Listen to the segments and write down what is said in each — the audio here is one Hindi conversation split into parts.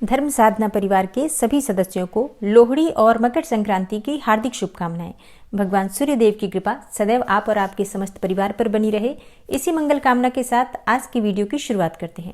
धर्म साधना परिवार के सभी सदस्यों को लोहड़ी और मकर संक्रांति की हार्दिक शुभकामनाएं। भगवान सूर्य देव की कृपा सदैव आप और आपके समस्त परिवार पर बनी रहे, इसी मंगल कामना के साथ आज की वीडियो की शुरुआत करते हैं।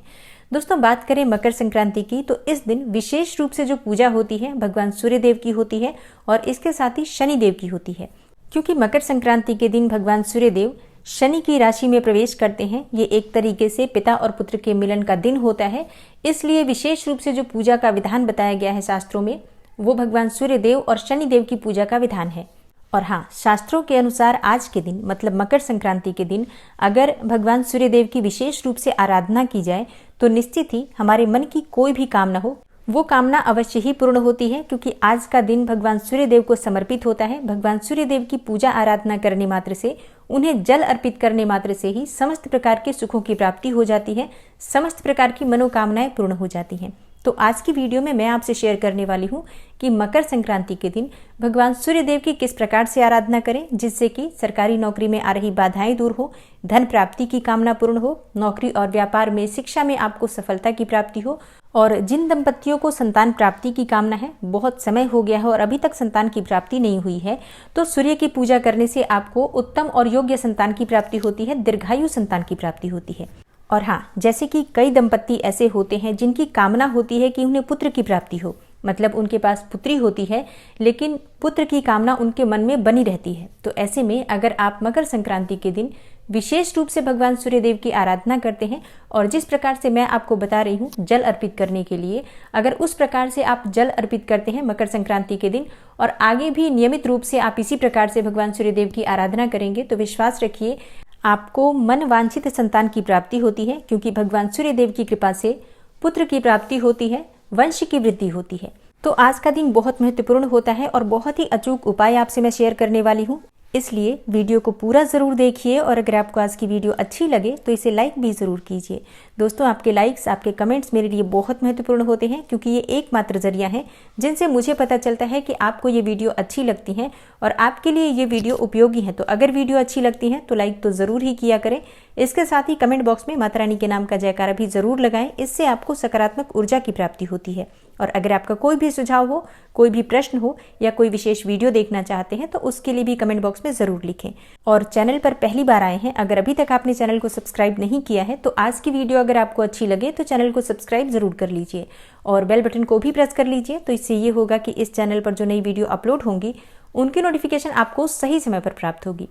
दोस्तों, बात करें मकर संक्रांति की तो इस दिन विशेष रूप से जो पूजा होती है भगवान सूर्य देव की होती है और इसके साथ ही शनि देव की होती है। क्योंकि मकर संक्रांति के दिन भगवान सूर्य देव शनि की राशि में प्रवेश करते हैं, ये एक तरीके से पिता और पुत्र के मिलन का दिन होता है। इसलिए विशेष रूप से जो पूजा का विधान बताया गया है शास्त्रों में, वो भगवान सूर्य देव और शनि देव की पूजा का विधान है। और हाँ, शास्त्रों के अनुसार आज के दिन मतलब मकर संक्रांति के दिन अगर भगवान सूर्य देव की विशेष रूप से आराधना की जाए तो निश्चित ही हमारे मन की कोई भी कामना हो वो कामना अवश्य ही पूर्ण होती है। क्योंकि आज का दिन भगवान सूर्य देव को समर्पित होता है। भगवान सूर्य देव की पूजा आराधना करने मात्र से, उन्हें जल अर्पित करने मात्र से ही समस्त प्रकार के सुखों की प्राप्ति हो जाती है, समस्त प्रकार की मनोकामनाएं पूर्ण हो जाती हैं। तो आज की वीडियो में मैं आपसे शेयर करने वाली हूँ कि मकर संक्रांति के दिन भगवान सूर्य देव की किस प्रकार से आराधना करें जिससे कि सरकारी नौकरी में आ रही बाधाएं दूर हो, धन प्राप्ति की कामना पूर्ण हो, नौकरी और व्यापार में, शिक्षा में आपको सफलता की प्राप्ति हो। और जिन दंपतियों को संतान प्राप्ति की कामना है, बहुत समय हो गया है और अभी तक संतान की प्राप्ति नहीं हुई है, तो सूर्य की पूजा करने से आपको उत्तम और योग्य संतान की प्राप्ति होती है, दीर्घायु संतान की प्राप्ति होती है। और हाँ, जैसे कि कई दंपत्ति ऐसे होते हैं जिनकी कामना होती है कि उन्हें पुत्र की प्राप्ति हो, मतलब उनके पास पुत्री होती है लेकिन पुत्र की कामना उनके मन में बनी रहती है। तो ऐसे में अगर आप मकर संक्रांति के दिन विशेष रूप से भगवान सूर्य देव की आराधना करते हैं और जिस प्रकार से मैं आपको बता रही हूँ जल अर्पित करने के लिए, अगर उस प्रकार से आप जल अर्पित करते हैं मकर संक्रांति के दिन और आगे भी नियमित रूप से आप इसी प्रकार से भगवान सूर्य देव की आराधना करेंगे तो विश्वास रखिए आपको मन वांछित संतान की प्राप्ति होती है। क्योंकि भगवान सूर्य देव की कृपा से पुत्र की प्राप्ति होती है, वंश की वृद्धि होती है। तो आज का दिन बहुत महत्वपूर्ण होता है और बहुत ही अचूक उपाय आपसे मैं शेयर करने वाली हूँ, इसलिए वीडियो को पूरा ज़रूर देखिए। और अगर आपको आज की वीडियो अच्छी लगे तो इसे लाइक भी ज़रूर कीजिए। दोस्तों, आपके लाइक्स, आपके कमेंट्स मेरे लिए बहुत महत्वपूर्ण होते हैं क्योंकि ये एकमात्र जरिया है जिनसे मुझे पता चलता है कि आपको ये वीडियो अच्छी लगती है और आपके लिए ये वीडियो उपयोगी है। तो अगर वीडियो अच्छी लगती है तो लाइक तो ज़रूर ही किया करें। इसके साथ ही कमेंट बॉक्स में माता रानी के नाम का जयकारा भी ज़रूर लगाएं, इससे आपको सकारात्मक ऊर्जा की प्राप्ति होती है। और अगर आपका कोई भी सुझाव हो, कोई भी प्रश्न हो या कोई विशेष वीडियो देखना चाहते हैं तो उसके लिए भी कमेंट बॉक्स में ज़रूर लिखें। और चैनल पर पहली बार आए हैं, अगर अभी तक आपने चैनल को सब्सक्राइब नहीं किया है तो आज की वीडियो अगर आपको अच्छी लगे तो चैनल को सब्सक्राइब ज़रूर कर लीजिए और बेल बटन को भी प्रेस कर लीजिए। तो इससे ये होगा कि इस चैनल पर जो नई वीडियो अपलोड होंगी उनकी नोटिफिकेशन आपको सही समय पर प्राप्त होगी।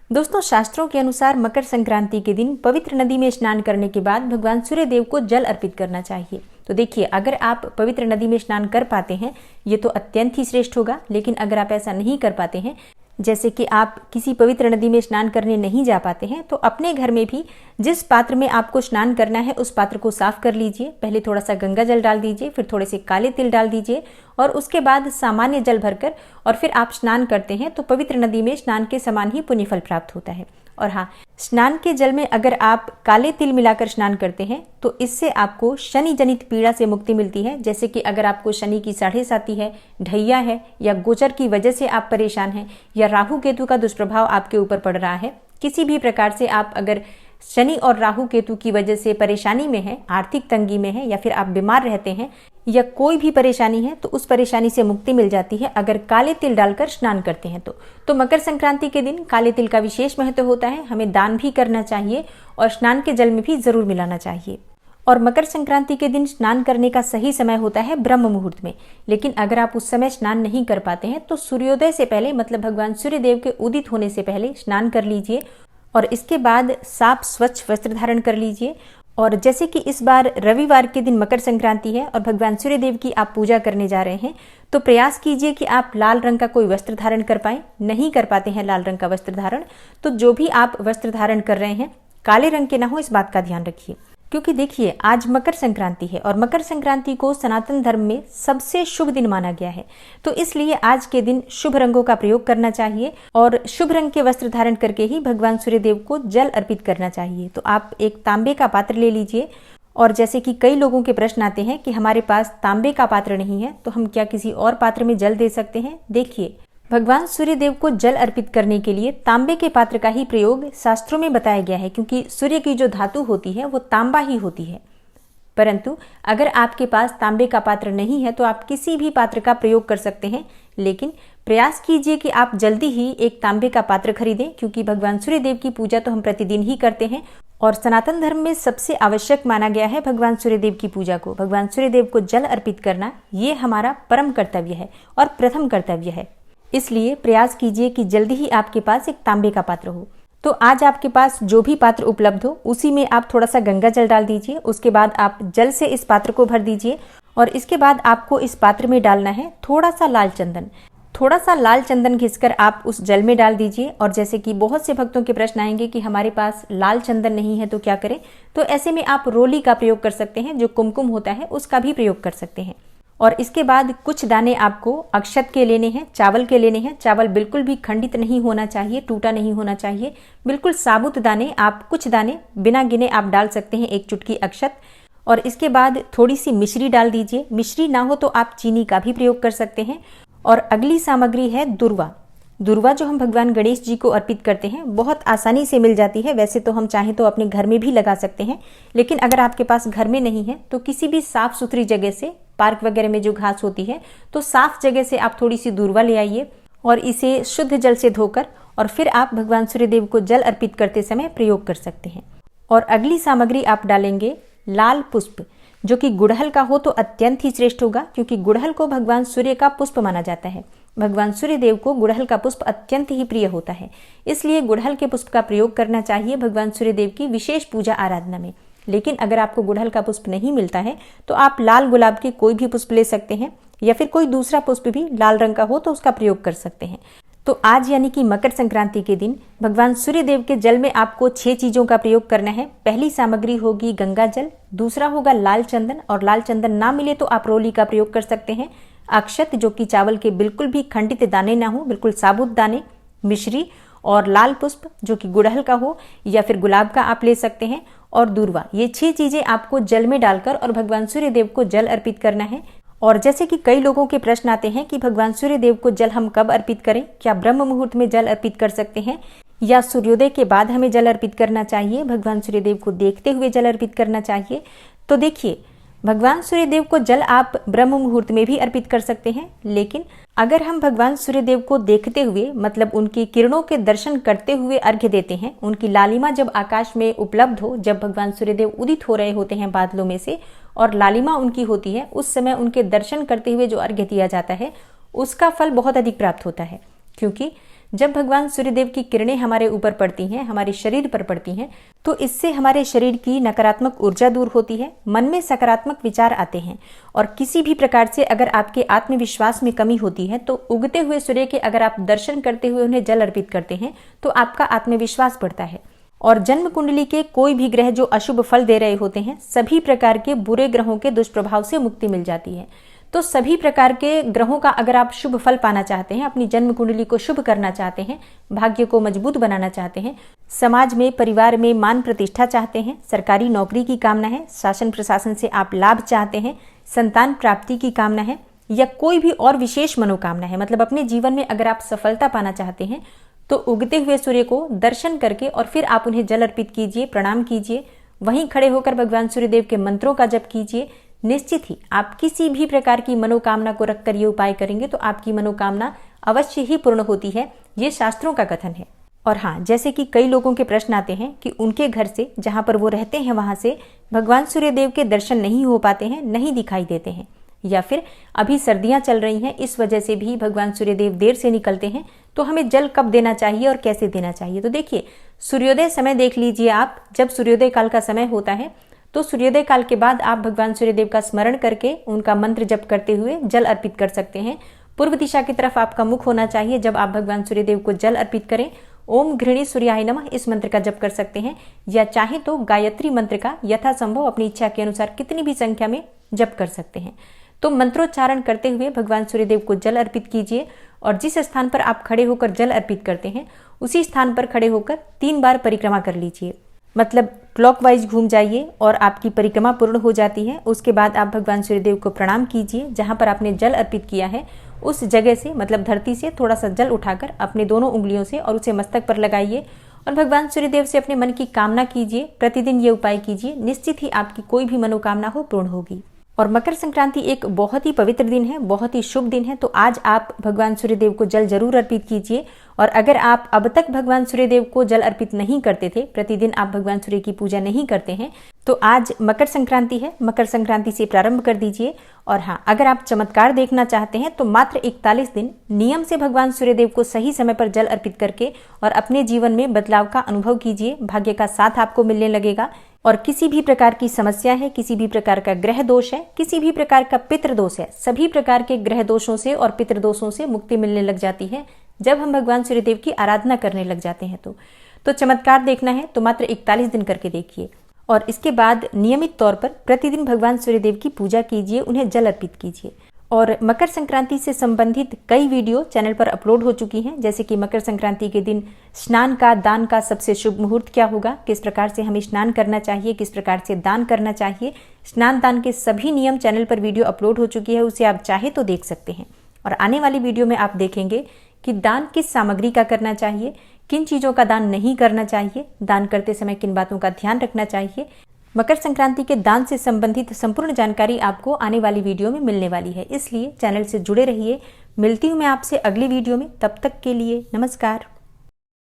दोस्तों, शास्त्रों के अनुसार मकर संक्रांति के दिन पवित्र नदी में स्नान करने के बाद भगवान सूर्य देव को जल अर्पित करना चाहिए। तो देखिए, अगर आप पवित्र नदी में स्नान कर पाते हैं ये तो अत्यंत ही श्रेष्ठ होगा, लेकिन अगर आप ऐसा नहीं कर पाते हैं, जैसे कि आप किसी पवित्र नदी में स्नान करने नहीं जा पाते हैं, तो अपने घर में भी जिस पात्र में आपको स्नान करना है उस पात्र को साफ कर लीजिए। पहले थोड़ा सा गंगा जल डाल दीजिए, फिर थोड़े से काले तिल डाल दीजिए और उसके बाद सामान्य जल भरकर और फिर आप स्नान करते हैं तो पवित्र नदी में स्नान के समान ही पुण्यफल प्राप्त होता है। और हाँ, स्नान के जल में अगर आप काले तिल मिलाकर स्नान करते हैं तो इससे आपको शनि जनित पीड़ा से मुक्ति मिलती है। जैसे कि अगर आपको शनि की साढ़े साती है, ढैया है या गोचर की वजह से आप परेशान हैं या राहु केतु का दुष्प्रभाव आपके ऊपर पड़ रहा है, किसी भी प्रकार से आप अगर शनि और राहु केतु की वजह से परेशानी में है, आर्थिक तंगी में है या फिर आप बीमार रहते हैं या कोई भी परेशानी है तो उस परेशानी से मुक्ति मिल जाती है अगर काले तिल डालकर स्नान करते हैं तो मकर संक्रांति के दिन काले तिल का विशेष महत्व होता है। हमें दान भी करना चाहिए और स्नान के जल में भी जरूर मिलाना चाहिए। और मकर संक्रांति के दिन स्नान करने का सही समय होता है ब्रह्म मुहूर्त में, लेकिन अगर आप उस समय स्नान नहीं कर पाते हैं तो सूर्योदय से पहले मतलब भगवान सूर्य देव के उदित होने से पहले स्नान कर लीजिए और इसके बाद साफ स्वच्छ वस्त्र धारण कर लीजिए। और जैसे कि इस बार रविवार के दिन मकर संक्रांति है और भगवान सूर्य देव की आप पूजा करने जा रहे हैं तो प्रयास कीजिए कि आप लाल रंग का कोई वस्त्र धारण कर पाएं। नहीं कर पाते हैं लाल रंग का वस्त्र धारण तो जो भी आप वस्त्र धारण कर रहे हैं काले रंग के ना हो, इस बात का ध्यान रखिए। क्योंकि देखिए, आज मकर संक्रांति है और मकर संक्रांति को सनातन धर्म में सबसे शुभ दिन माना गया है, तो इसलिए आज के दिन शुभ रंगों का प्रयोग करना चाहिए और शुभ रंग के वस्त्र धारण करके ही भगवान सूर्य देव को जल अर्पित करना चाहिए। तो आप एक तांबे का पात्र ले लीजिए और जैसे कि कई लोगों के प्रश्न आते हैं कि हमारे पास तांबे का पात्र नहीं है तो हम क्या किसी और पात्र में जल दे सकते हैं। देखिए, भगवान सूर्य देव को जल अर्पित करने के लिए तांबे के पात्र का ही प्रयोग शास्त्रों में बताया गया है, क्योंकि सूर्य की जो धातु होती है वो तांबा ही होती है। परंतु अगर आपके पास तांबे का पात्र नहीं है तो आप किसी भी पात्र का प्रयोग कर सकते हैं, लेकिन प्रयास कीजिए कि आप जल्दी ही एक तांबे का पात्र खरीदें, क्योंकि भगवान सूर्यदेव की पूजा तो हम प्रतिदिन ही करते हैं और सनातन धर्म में सबसे आवश्यक माना गया है भगवान सूर्यदेव की पूजा को। भगवान सूर्यदेव को जल अर्पित करना ये हमारा परम कर्तव्य है और प्रथम कर्तव्य है। इसलिए प्रयास कीजिए कि जल्दी ही आपके पास एक तांबे का पात्र हो। तो आज आपके पास जो भी पात्र उपलब्ध हो उसी में आप थोड़ा सा गंगा जल डाल दीजिए। उसके बाद आप जल से इस पात्र को भर दीजिए और इसके बाद आपको इस पात्र में डालना है थोड़ा सा लाल चंदन। थोड़ा सा लाल चंदन घिसकर आप उस जल में डाल दीजिए। और जैसे कि बहुत से भक्तों के प्रश्न आएंगे कि हमारे पास लाल चंदन नहीं है तो क्या करें, तो ऐसे में आप रोली का प्रयोग कर सकते हैं, जो कुमकुम होता है उसका भी प्रयोग कर सकते हैं। और इसके बाद कुछ दाने आपको अक्षत के लेने हैं, चावल के लेने हैं। चावल बिल्कुल भी खंडित नहीं होना चाहिए, टूटा नहीं होना चाहिए, बिल्कुल साबुत दाने। आप कुछ दाने बिना गिने आप डाल सकते हैं, एक चुटकी अक्षत। और इसके बाद थोड़ी सी मिश्री डाल दीजिए। मिश्री ना हो तो आप चीनी का भी प्रयोग कर सकते हैं। और अगली सामग्री है दुर्वा। दुर्वा जो हम भगवान गणेश जी को अर्पित करते हैं, बहुत आसानी से मिल जाती है। वैसे तो हम चाहें तो अपने घर में भी लगा सकते हैं, लेकिन अगर आपके पास घर में नहीं है तो किसी भी साफ सुथरी जगह से, पार्क वगैरह में जो घास होती है, तो साफ जगह से आप थोड़ी सी दुर्वा ले आइए और इसे शुद्ध जल से धोकर और फिर आप भगवान सूर्यदेव को जल अर्पित करते समय प्रयोग कर सकते हैं। और अगली सामग्री आप डालेंगे लाल पुष्प, जो कि गुड़हल का हो तो अत्यंत ही श्रेष्ठ होगा, क्योंकि गुड़हल को भगवान सूर्य का पुष्प माना जाता है। भगवान सूर्यदेव को गुड़हल का पुष्प अत्यंत ही प्रिय होता है, इसलिए गुड़हल के पुष्प का प्रयोग करना चाहिए भगवान सूर्यदेव की विशेष पूजा आराधना में। लेकिन अगर आपको गुड़हल का पुष्प नहीं मिलता है तो आप लाल गुलाब के कोई भी पुष्प ले सकते हैं, या फिर कोई दूसरा पुष्प भी लाल रंग का हो तो उसका प्रयोग कर सकते हैं। तो आज यानी कि मकर संक्रांति के दिन भगवान सूर्यदेव के जल में आपको 6 चीजों का प्रयोग करना है। पहली सामग्री होगी गंगा जल, दूसरा होगा लाल चंदन, और लाल चंदन ना मिले तो आप रोली का प्रयोग कर सकते हैं। अक्षत, जो कि चावल के बिल्कुल भी खंडित दाने ना हो, बिल्कुल साबुत दाने, मिश्री, और लाल पुष्प जो कि गुड़हल का हो या फिर गुलाब का आप ले सकते हैं, और दूर्वा। ये 6 चीजें आपको जल में डालकर और भगवान सूर्यदेव को जल अर्पित करना है। और जैसे कि कई लोगों के प्रश्न आते हैं कि भगवान सूर्यदेव को जल हम कब अर्पित करें, क्या ब्रह्म मुहूर्त में जल अर्पित कर सकते हैं या सूर्योदय के बाद हमें जल अर्पित करना चाहिए, भगवान सूर्यदेव को देखते हुए जल अर्पित करना चाहिए। तो देखिए, भगवान सूर्यदेव को जल आप ब्रह्म मुहूर्त में भी अर्पित कर सकते हैं, लेकिन अगर हम भगवान सूर्यदेव को देखते हुए, मतलब उनकी किरणों के दर्शन करते हुए अर्घ्य देते हैं, उनकी लालिमा जब आकाश में उपलब्ध हो, जब भगवान सूर्यदेव उदित हो रहे होते हैं बादलों में से और लालिमा उनकी होती है, उस समय उनके दर्शन करते हुए जो अर्घ्य दिया जाता है उसका फल बहुत अधिक प्राप्त होता है। क्योंकि जब भगवान सूर्यदेव की किरणें हमारे ऊपर पड़ती हैं, हमारे शरीर पर पड़ती हैं, तो इससे हमारे शरीर की नकारात्मक ऊर्जा दूर होती है, मन में सकारात्मक विचार आते हैं। और किसी भी प्रकार से अगर आपके आत्मविश्वास में कमी होती है तो उगते हुए सूर्य के अगर आप दर्शन करते हुए उन्हें जल अर्पित करते हैं तो आपका आत्मविश्वास बढ़ता है। और जन्म कुंडली के कोई भी ग्रह जो अशुभ फल दे रहे होते हैं, सभी प्रकार के बुरे ग्रहों के दुष्प्रभाव से मुक्ति मिल जाती है। तो सभी प्रकार के ग्रहों का अगर आप शुभ फल पाना चाहते हैं, अपनी जन्म कुंडली को शुभ करना चाहते हैं, भाग्य को मजबूत बनाना चाहते हैं, समाज में, परिवार में मान प्रतिष्ठा चाहते हैं, सरकारी नौकरी की कामना है, शासन प्रशासन से आप लाभ चाहते हैं, संतान प्राप्ति की कामना है, या कोई भी और विशेष मनोकामना है, मतलब अपने जीवन में अगर आप सफलता पाना चाहते हैं, तो उगते हुए सूर्य को दर्शन करके और फिर आप उन्हें जल अर्पित कीजिए, प्रणाम कीजिए। वहीं खड़े होकर भगवान सूर्यदेव के मंत्रों का जप कीजिए। निश्चित ही आप किसी भी प्रकार की मनोकामना को रखकर ये उपाय करेंगे तो आपकी मनोकामना अवश्य ही पूर्ण होती है, ये शास्त्रों का कथन है। और हाँ, जैसे कि कई लोगों के प्रश्न आते हैं कि उनके घर से, जहां पर वो रहते हैं, वहां से भगवान सूर्यदेव के दर्शन नहीं हो पाते हैं, नहीं दिखाई देते हैं, या फिर अभी सर्दियां चल रही हैं, इस वजह से भी भगवान सूर्यदेव देर से निकलते हैं, तो हमें जल कब देना चाहिए और कैसे देना चाहिए। तो देखिए, सूर्योदय समय देख लीजिए आप। जब सूर्योदय काल का समय होता है तो सूर्योदय काल के बाद आप भगवान सूर्यदेव का स्मरण करके उनका मंत्र जप करते हुए जल अर्पित कर सकते हैं। पूर्व दिशा की तरफ आपका मुख होना चाहिए जब आप भगवान सूर्यदेव को जल अर्पित करें। ओम घृणी सूर्याय नमः इस मंत्र का जप कर सकते हैं, या चाहे तो गायत्री मंत्र का यथासंभव अपनी इच्छा के अनुसार कितनी भी संख्या में जप कर सकते हैं। तो मंत्रोच्चारण करते हुए भगवान सूर्यदेव को जल अर्पित कीजिए, और जिस स्थान पर आप खड़े होकर जल अर्पित करते हैं उसी स्थान पर खड़े होकर 3 बार परिक्रमा कर लीजिए। मतलब क्लॉकवाइज घूम जाइए और आपकी परिक्रमा पूर्ण हो जाती है। उसके बाद आप भगवान सूर्यदेव को प्रणाम कीजिए। जहां पर आपने जल अर्पित किया है उस जगह से, मतलब धरती से थोड़ा सा जल उठाकर अपने दोनों उंगलियों से और उसे मस्तक पर लगाइए, और भगवान सूर्यदेव से अपने मन की कामना कीजिए। प्रतिदिन ये उपाय कीजिए, निश्चित ही आपकी कोई भी मनोकामना हो पूर्ण होगी। और मकर संक्रांति एक बहुत ही पवित्र दिन है, बहुत ही शुभ दिन है। तो आज आप भगवान सूर्यदेव को जल जरूर अर्पित कीजिए। और अगर आप अब तक भगवान सूर्यदेव को जल अर्पित नहीं करते थे, प्रतिदिन आप भगवान सूर्य की पूजा नहीं करते हैं, तो आज मकर संक्रांति है, मकर संक्रांति से प्रारंभ कर दीजिए। और हाँ, अगर आप चमत्कार देखना चाहते हैं तो मात्र 41 दिन नियम से भगवान सूर्यदेव को सही समय पर जल अर्पित करके और अपने जीवन में बदलाव का अनुभव कीजिए। भाग्य का साथ आपको मिलने लगेगा और किसी भी प्रकार की समस्या है, किसी भी प्रकार का ग्रह दोष है, किसी भी प्रकार का पितृ दोष है, सभी प्रकार के ग्रह दोषों से और पितृ दोषों से मुक्ति मिलने लग जाती है जब हम भगवान सूर्यदेव की आराधना करने लग जाते हैं। तो चमत्कार देखना है तो मात्र 41 दिन करके देखिए। और इसके बाद नियमित तौर पर प्रतिदिन भगवान सूर्यदेव की पूजा कीजिए, उन्हें जल अर्पित कीजिए। और मकर संक्रांति से संबंधित कई वीडियो चैनल पर अपलोड हो चुकी हैं, जैसे कि मकर संक्रांति के दिन स्नान का, दान का सबसे शुभ मुहूर्त क्या होगा, किस प्रकार से हमें स्नान करना चाहिए, किस प्रकार से दान करना चाहिए, स्नान दान के सभी नियम चैनल पर वीडियो अपलोड हो चुकी है, उसे आप चाहे तो देख सकते हैं। और आने वाली वीडियो में आप देखेंगे कि दान किस सामग्री का करना चाहिए, किन चीज़ों का दान नहीं करना चाहिए, दान करते समय किन बातों का ध्यान रखना चाहिए। मकर संक्रांति के दान से संबंधित संपूर्ण जानकारी आपको आने वाली वीडियो में मिलने वाली है, इसलिए चैनल से जुड़े रहिए। मिलती हूँ मैं आपसे अगली वीडियो में, तब तक के लिए नमस्कार।